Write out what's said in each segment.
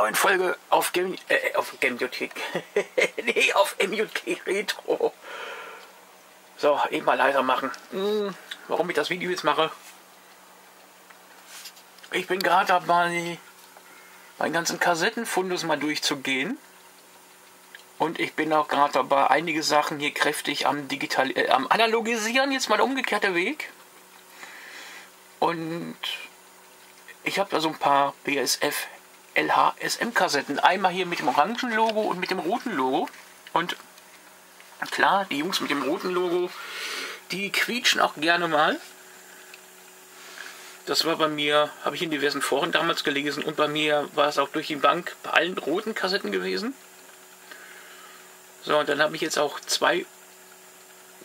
neuen Folge auf Gamejotek. Nee, auf MJG Retro. So, eben mal leiser machen. Warum ich das Video jetzt mache? Ich bin gerade dabei, meinen ganzen Kassettenfundus mal durchzugehen. Und ich bin auch gerade dabei, einige Sachen hier kräftig am Analogisieren. Jetzt mal der umgekehrte Weg. Und ich habe da so ein paar BASF LH-SM-Kassetten. Einmal hier mit dem orangen Logo und mit dem roten Logo. Und klar, die Jungs mit dem roten Logo, die quietschen auch gerne mal. Das war bei mir, habe ich in diversen Foren damals gelesen. Und bei mir war es auch durch die Bank bei allen roten Kassetten gewesen. So, und dann habe ich jetzt auch 2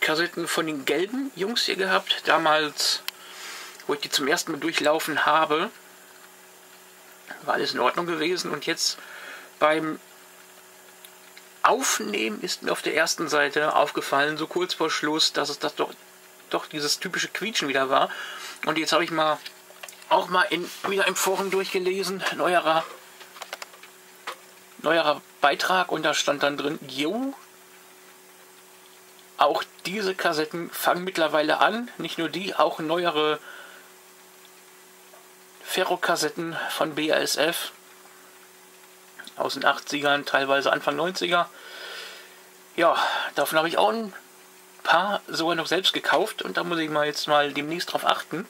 Kassetten von den gelben Jungs hier gehabt. Damals, wo ich die zum ersten Mal durchlaufen habe, war alles in Ordnung gewesen. Und jetzt beim Aufnehmen ist mir auf der ersten Seite aufgefallen, so kurz vor Schluss, dass es das doch dieses typische Quietschen wieder war. Und jetzt habe ich auch mal wieder im Forum durchgelesen, neuerer Beitrag, und da stand dann drin, jo, auch diese Kassetten fangen mittlerweile an, nicht nur die, auch neuere Ferro-Kassetten von BASF aus den 80ern, teilweise Anfang 90er. Ja, davon habe ich auch ein paar sogar noch selbst gekauft, und da muss ich jetzt mal demnächst drauf achten.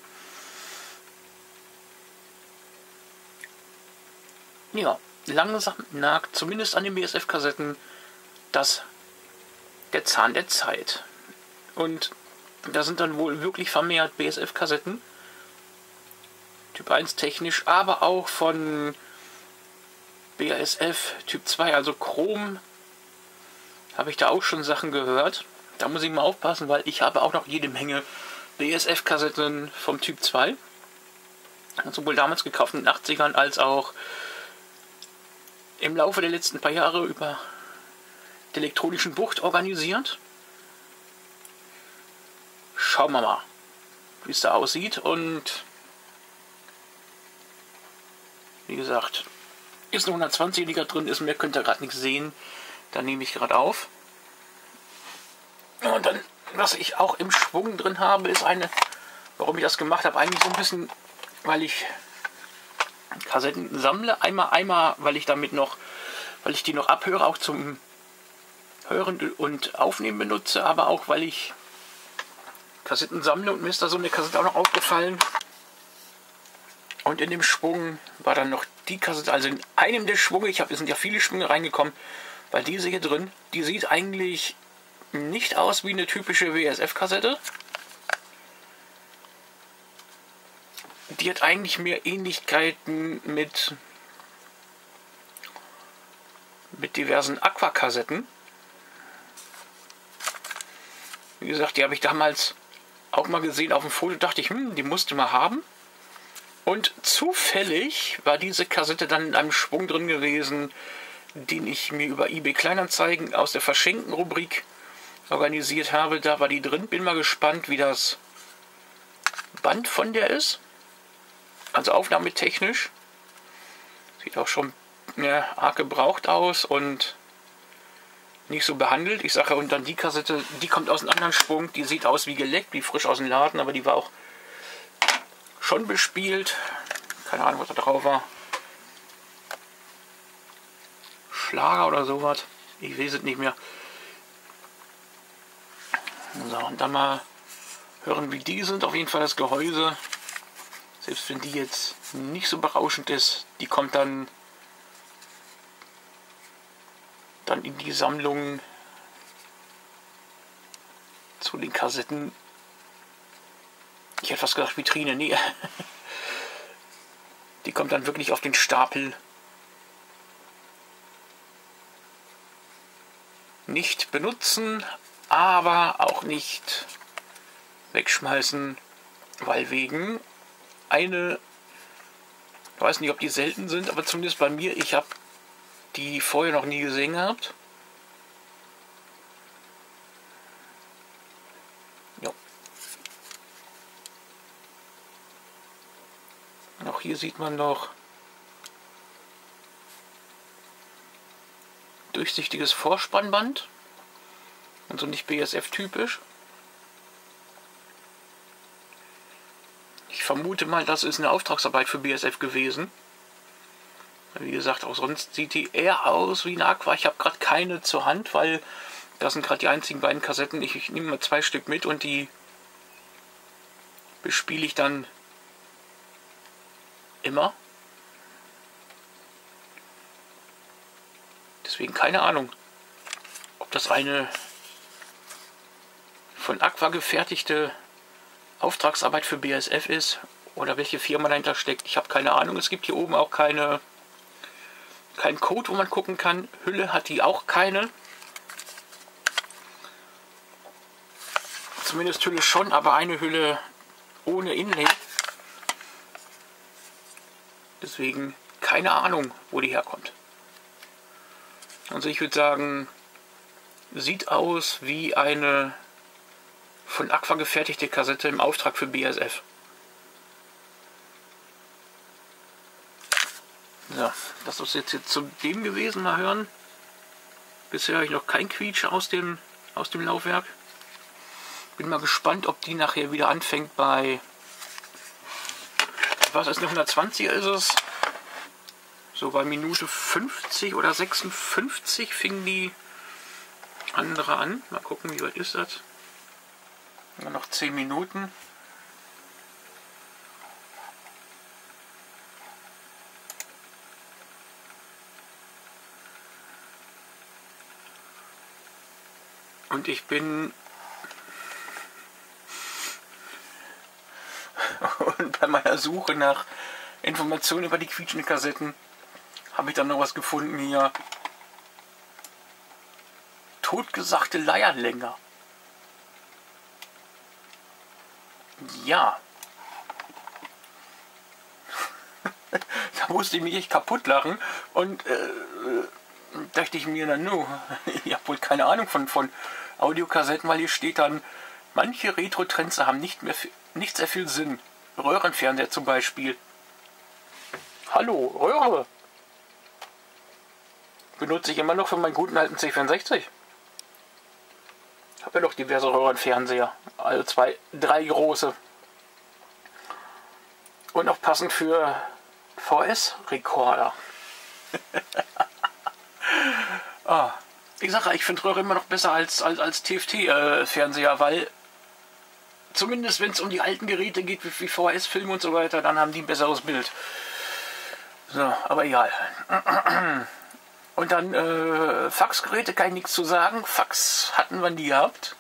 Ja, langsam nagt zumindest an den BASF-Kassetten der Zahn der Zeit. Und da sind dann wohl wirklich vermehrt BASF-Kassetten, Typ 1 technisch, aber auch von BASF Typ 2, also Chrom, habe ich da auch schon Sachen gehört. Da muss ich mal aufpassen, weil ich habe auch noch jede Menge BASF-Kassetten vom Typ 2. Sowohl damals gekauft in den 80ern als auch im Laufe der letzten paar Jahre über der elektronischen Bucht organisiert. Schauen wir mal, wie es da aussieht. Und wie gesagt, ist eine 120er drin, ist, mehr könnt ihr gerade nichts sehen. Da nehme ich gerade auf. Und dann, was ich auch im Schwung drin habe, ist warum ich das gemacht habe, eigentlich so ein bisschen, weil ich Kassetten sammle. Einmal, weil ich die noch abhöre, auch zum Hören und Aufnehmen benutze, aber auch, weil ich Kassetten sammle, und mir ist da so eine Kassette auch noch aufgefallen. Und in dem Schwung war dann noch die Kassette, also in einem der Schwunge, es sind ja viele Schwünge reingekommen, weil diese hier drin, die sieht eigentlich nicht aus wie eine typische BASF-Kassette. Die hat eigentlich mehr Ähnlichkeiten mit diversen Aqua-Kassetten. Wie gesagt, die habe ich damals auch mal gesehen auf dem Foto, dachte ich, die musste mal haben. Und zufällig war diese Kassette dann in einem Schwung drin gewesen, den ich mir über eBay Kleinanzeigen aus der Verschenken-Rubrik organisiert habe. Da war die drin. Bin mal gespannt, wie das Band von der ist. Also aufnahmetechnisch. Sieht auch schon arg gebraucht aus und nicht so behandelt. Ich sage, und dann die Kassette, die kommt aus einem anderen Schwung. Die sieht aus wie geleckt, wie frisch aus dem Laden, aber die war auch schon bespielt. Keine Ahnung, was da drauf war. Schlager oder sowas. Ich weiß es nicht mehr. So, und dann mal hören, wie die sind. Auf jeden Fall das Gehäuse. Selbst wenn die jetzt nicht so berauschend ist, die kommt dann in die Sammlung zu den Kassetten. Ich hätte fast gesagt Vitrine, nee. Die kommt dann wirklich auf den Stapel. Nicht benutzen, aber auch nicht wegschmeißen, weil wegen ich weiß nicht, ob die selten sind, aber zumindest bei mir, ich habe die vorher noch nie gesehen gehabt. Ja. Auch hier sieht man noch durchsichtiges Vorspannband. Und so nicht BSF-typisch. Ich vermute mal, das ist eine Auftragsarbeit für BSF gewesen. Wie gesagt, auch sonst sieht die eher aus wie eine Aqua. Ich habe gerade keine zur Hand, weil das sind gerade die einzigen beiden Kassetten. Ich nehme mal 2 Stück mit und die bespiele ich dann immer. Deswegen keine Ahnung, ob das eine von Aqua gefertigte Auftragsarbeit für BSF ist oder welche Firma dahinter steckt. Ich habe keine Ahnung. Es gibt hier oben auch keinen Code, wo man gucken kann. Hülle hat die auch keine. Zumindest Hülle schon, aber eine Hülle ohne Inlay. Deswegen keine Ahnung, wo die herkommt. Also ich würde sagen, sieht aus wie eine von Aqua gefertigte Kassette im Auftrag für BSF. Ja, das ist jetzt zu dem gewesen. Mal hören. Bisher habe ich noch kein Quietsch aus dem Laufwerk. Bin mal gespannt, ob die nachher wieder anfängt bei... Was ist eine 120er ist es? So bei Minute 50 oder 56 fing die andere an. Mal gucken, wie weit ist das? Nur noch 10 Minuten. Und ich bin... Und bei meiner Suche nach Informationen über die quietschenden Kassetten habe ich dann noch was gefunden hier. Totgesagte Leierlänger. Ja. Da musste ich mich echt kaputt lachen und dachte ich mir dann, no, ich habe wohl keine Ahnung von Audiokassetten, weil hier steht dann, manche Retro-Trends haben nicht sehr viel Sinn. Röhrenfernseher zum Beispiel. Hallo, Röhre. Benutze ich immer noch für meinen guten alten C64. Ich habe ja noch diverse Röhrenfernseher. Also 3 große. Und auch passend für VS-Rekorder. Ich sage, ich finde Röhre immer noch besser als TFT-Fernseher, weil zumindest wenn es um die alten Geräte geht, wie VHS-Filme und so weiter, dann haben die ein besseres Bild. So, aber egal. Und dann Faxgeräte kann ich nichts zu sagen. Fax hatten wir nie gehabt.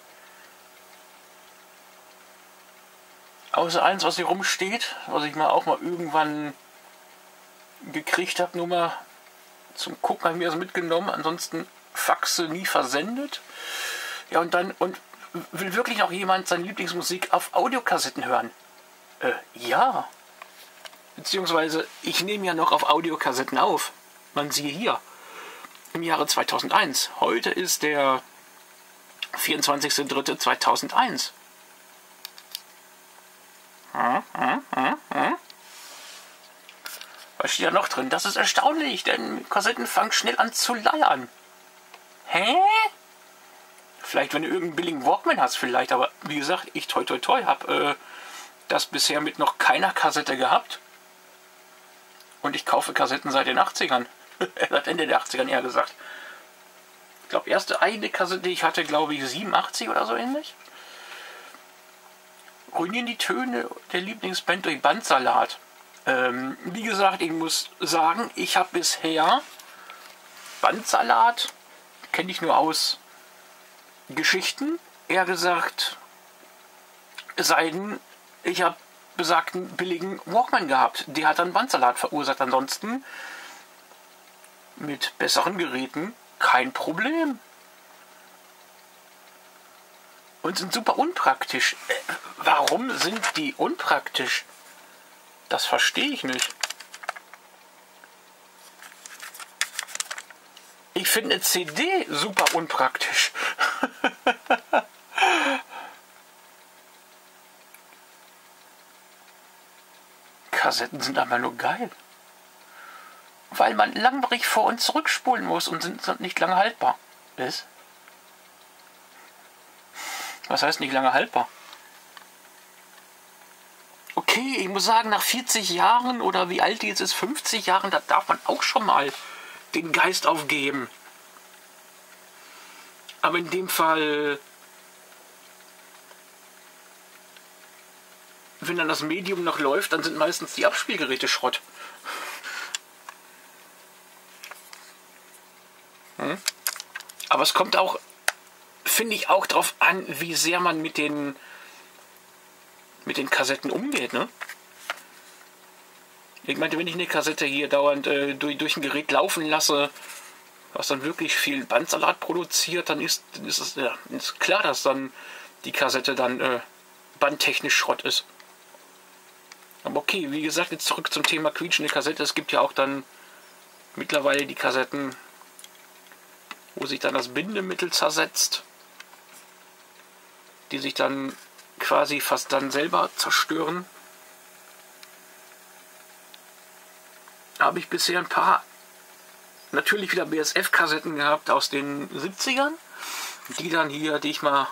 Außer eins, was hier rumsteht, was ich auch mal irgendwann gekriegt habe, nur mal zum Gucken, habe ich mir das mitgenommen. Ansonsten Faxe nie versendet. Ja, und will wirklich noch jemand seine Lieblingsmusik auf Audiokassetten hören? Ja. Beziehungsweise, ich nehme ja noch auf Audiokassetten auf. Man siehe hier. Im Jahre 2001. Heute ist der 24.03.2001. Was steht da noch drin? Das ist erstaunlich, denn Kassetten fangen schnell an zu leiern. Hä? Vielleicht, wenn du irgendeinen billigen Walkman hast, vielleicht. Aber wie gesagt, ich toi habe das bisher mit noch keiner Kassette gehabt. Und ich kaufe Kassetten seit den 80ern. Seit Ende der 80ern eher gesagt. Ich glaube, erste eigene Kassette, die ich hatte, glaube ich, 87 oder so ähnlich. Ruinieren die Töne der Lieblingsband durch Bandsalat. Wie gesagt, ich muss sagen, ich habe bisher Bandsalat, kenne ich nur aus Geschichten, eher gesagt, es sei denn, ich habe besagten billigen Walkman gehabt. Der hat dann Bandsalat verursacht. Ansonsten mit besseren Geräten kein Problem. Und sind super unpraktisch. Warum sind die unpraktisch? Das verstehe ich nicht. Ich finde eine CD super unpraktisch. Kassetten sind aber nur geil. weil man langwierig vor- und zurückspulen muss und sind nicht lange haltbar. Ist? Was heißt nicht lange haltbar? Okay, ich muss sagen, nach 40 Jahren oder wie alt die jetzt ist, 50 Jahren, da darf man auch schon mal den Geist aufgeben. Aber in dem Fall, wenn dann das Medium noch läuft, dann sind meistens die Abspielgeräte Schrott. Aber es kommt auch, finde ich, auch darauf an, wie sehr man mit den Kassetten umgeht, ne? Ich meinte, wenn ich eine Kassette hier dauernd durch ein Gerät laufen lasse, was dann wirklich viel Bandsalat produziert, dann ist klar, dass dann die Kassette dann bandtechnisch Schrott ist. Aber okay, wie gesagt, jetzt zurück zum Thema quietschende Kassette. Es gibt ja auch dann mittlerweile die Kassetten, wo sich dann das Bindemittel zersetzt, die sich dann quasi fast dann selber zerstören. Habe ich bisher ein paar, natürlich wieder BSF-Kassetten gehabt aus den 70ern, die ich mal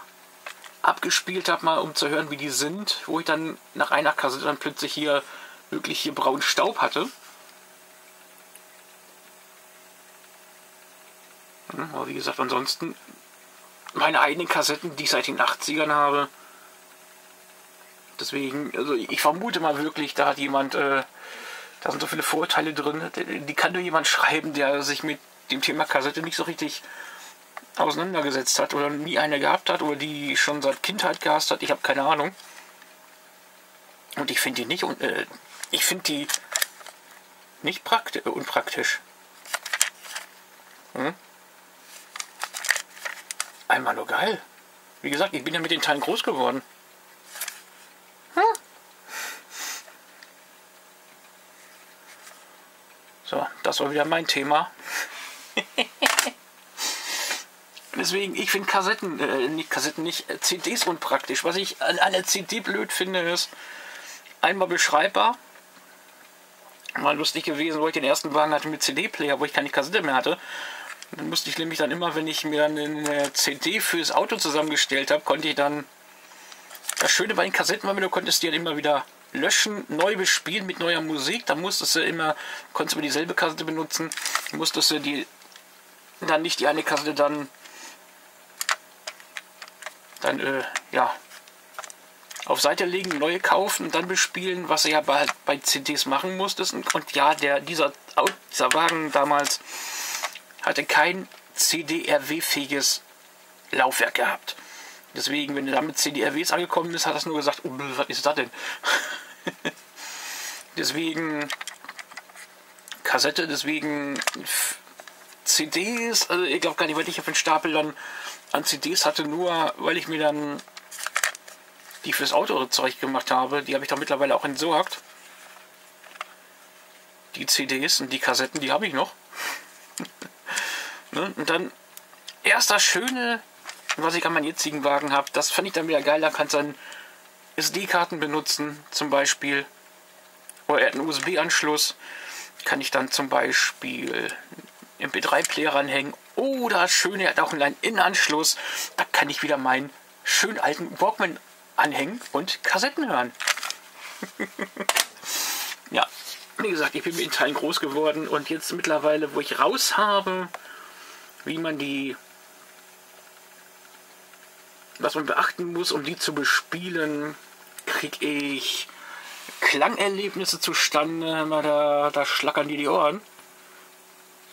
abgespielt habe, mal um zu hören, wie die sind, wo ich dann nach einer Kassette dann plötzlich hier braunen Staub hatte. Aber wie gesagt, ansonsten meine eigenen Kassetten, die ich seit den 80ern habe. Deswegen, also ich vermute mal wirklich, da hat jemand, da sind so viele Vorurteile drin, die kann nur jemand schreiben, der sich mit dem Thema Kassette nicht so richtig auseinandergesetzt hat oder nie eine gehabt hat oder die schon seit Kindheit gehasst hat. Ich habe keine Ahnung. Und ich finde die nicht nicht unpraktisch. Einmal nur geil. Wie gesagt, ich bin ja mit den Teilen groß geworden. So, das war wieder mein Thema. Deswegen, ich finde CDs unpraktisch. Was ich an einer CD blöd finde, ist einmal beschreibbar. Mal lustig gewesen, wo ich den ersten Wagen hatte mit CD-Player, wo ich keine Kassette mehr hatte. Dann musste ich nämlich dann immer, wenn ich mir dann eine CD fürs Auto zusammengestellt habe, konnte ich dann, das Schöne bei den Kassetten war, du konntest die dann immer wieder löschen, neu bespielen mit neuer Musik. Da konntest du dieselbe Kassette benutzen, musstest du dann nicht die eine Kassette dann auf Seite legen, neue kaufen und dann bespielen, was du ja bei CDs machen musstest. Und ja, dieser Wagen damals hatte kein CD-RW-fähiges Laufwerk gehabt. Deswegen, wenn du da mit CD-RWs angekommen bist, hat das nur gesagt, oh, was ist das denn? Deswegen Kassette, deswegen CDs, also ich glaube gar nicht, weil ich auf den Stapel dann an CDs hatte, nur weil ich mir dann die fürs Auto Zeug gemacht habe. Die habe ich dann mittlerweile auch entsorgt. Die CDs und die Kassetten, die habe ich noch. Ne? Und dann erst das Schöne, was ich an meinem jetzigen Wagen habe, das fand ich dann wieder geil. Da kannst du dann SD-Karten benutzen, zum Beispiel. Oder er hat einen USB-Anschluss. Kann ich dann zum Beispiel MP3-Player ranhängen. Oder das Schöne, er hat auch einen kleinen Innenanschluss. Da kann ich wieder meinen schönen alten Walkman anhängen und Kassetten hören. Ja, wie gesagt, ich bin mit den Teilen groß geworden und jetzt mittlerweile, wo ich raus habe, was man beachten muss, um die zu bespielen, kriege ich Klangerlebnisse zustande, da schlackern die Ohren.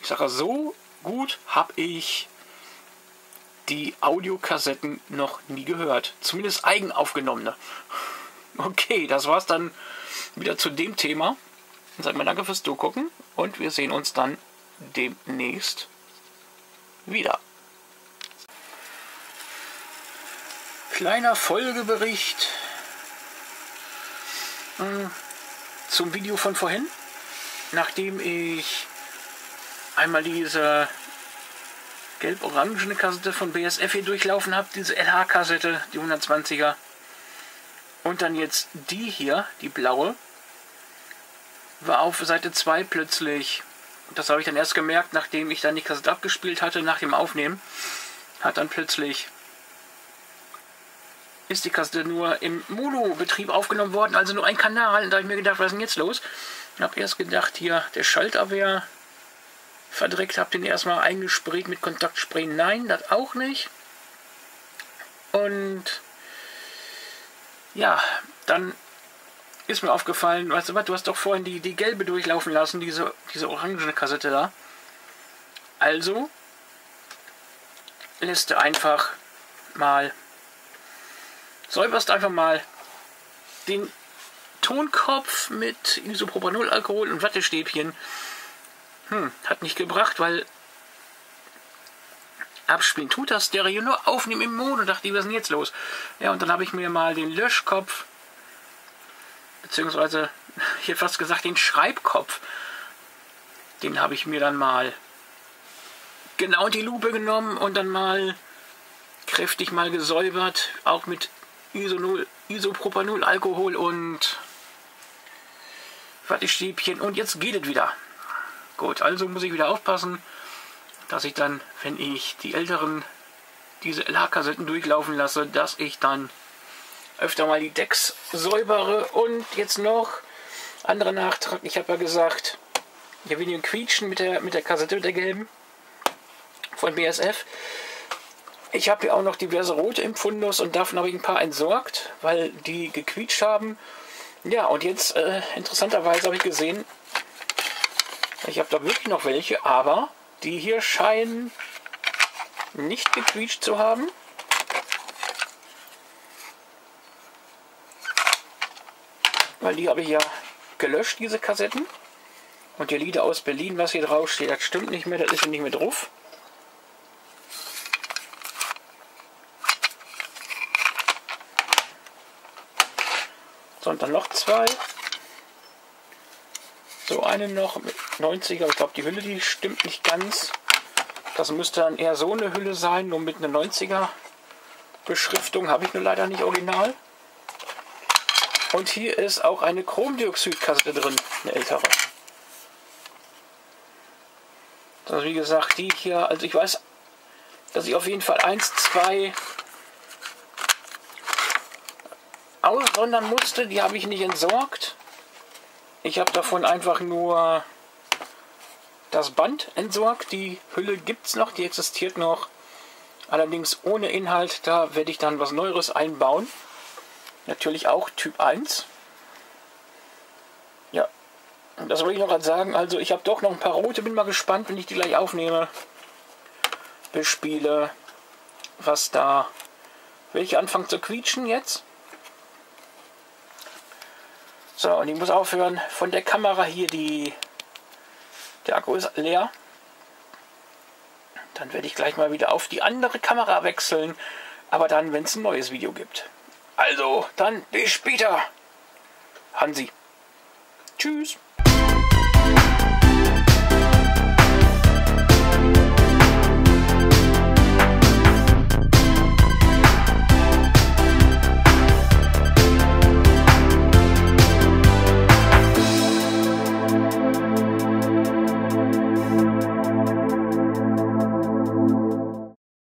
Ich sage, so gut habe ich die Audiokassetten noch nie gehört. Zumindest eigenaufgenommene. Okay, das war's dann wieder zu dem Thema. Seid mir danke fürs Zugucken und wir sehen uns dann demnächst wieder. Kleiner Folgebericht zum Video von vorhin. Nachdem ich einmal diese gelb-orangene Kassette von BSF hier durchlaufen habe, diese LH-Kassette, die 120er. Und dann jetzt die hier, die blaue, war auf Seite 2 plötzlich Das habe ich dann erst gemerkt, nachdem ich dann die Kassette abgespielt hatte, nach dem Aufnehmen. Hat dann plötzlich... ist die Kassette nur im Mono-Betrieb aufgenommen worden, also nur ein Kanal. Und da habe ich mir gedacht, was ist denn jetzt los? Ich habe erst gedacht, hier, der Schalter wäre verdreckt, habe den erstmal eingesprayt mit Kontaktspray. Nein, das auch nicht. Und ja, dann ist mir aufgefallen, weißt du was, du hast doch vorhin die gelbe durchlaufen lassen, diese orangene Kassette da. Also lässt du einfach mal, säuberst einfach mal den Tonkopf mit Isopropanol-Alkohol und Wattestäbchen. Hat nicht gebracht, weil abspielen tut das Stereo, nur aufnehmen im Mono. Dachte ich, was ist denn jetzt los? Ja, und dann habe ich mir mal den Löschkopf, beziehungsweise hier fast gesagt den Schreibkopf, den habe ich mir dann mal genau in die Lupe genommen und dann mal kräftig mal gesäubert, auch mit Isopropanol-Alkohol und Wattestäbchen, und jetzt geht es wieder. Gut, also muss ich wieder aufpassen, dass ich dann, wenn ich die älteren, diese LH-Kassetten durchlaufen lasse, dass ich dann öfter mal die Decks säubere. Und jetzt noch anderer Nachtrag, ich habe ja gesagt, ich habe weniger quietschen mit der Kassette, mit der gelben von BASF. Ich habe ja auch noch diverse rote im Fundus und davon habe ich ein paar entsorgt, weil die gequietscht haben. Ja, und jetzt interessanterweise habe ich gesehen, ich habe da wirklich noch welche, aber die hier scheinen nicht gequietscht zu haben. Weil die habe ich ja gelöscht, diese Kassetten. Und die Lieder aus Berlin, was hier drauf steht, das stimmt nicht mehr, das ist ja nicht mehr drauf. So, und dann noch zwei. So, eine noch mit 90er, ich glaube die Hülle, die stimmt nicht ganz. Das müsste dann eher so eine Hülle sein, nur mit einer 90er Beschriftung, habe ich nur leider nicht original. Und hier ist auch eine Chromdioxid-Kassette drin, eine ältere. Also wie gesagt, die hier, also ich weiß, dass ich auf jeden Fall 1, 2 aussondern musste, die habe ich nicht entsorgt. Ich habe davon einfach nur das Band entsorgt. Die Hülle gibt es noch, die existiert noch. Allerdings ohne Inhalt, da werde ich dann was Neueres einbauen. Natürlich auch Typ 1. Ja, und das wollte ich noch gerade sagen. Also ich habe doch noch ein paar rote, bin mal gespannt, wenn ich die gleich aufnehme, bespiele, was da, welche anfangen zu quietschen jetzt. So, und ich muss aufhören, von der Kamera hier, der Akku ist leer. Dann werde ich gleich mal wieder auf die andere Kamera wechseln, aber dann, wenn es ein neues Video gibt. Also, dann bis später. Hansi. Tschüss.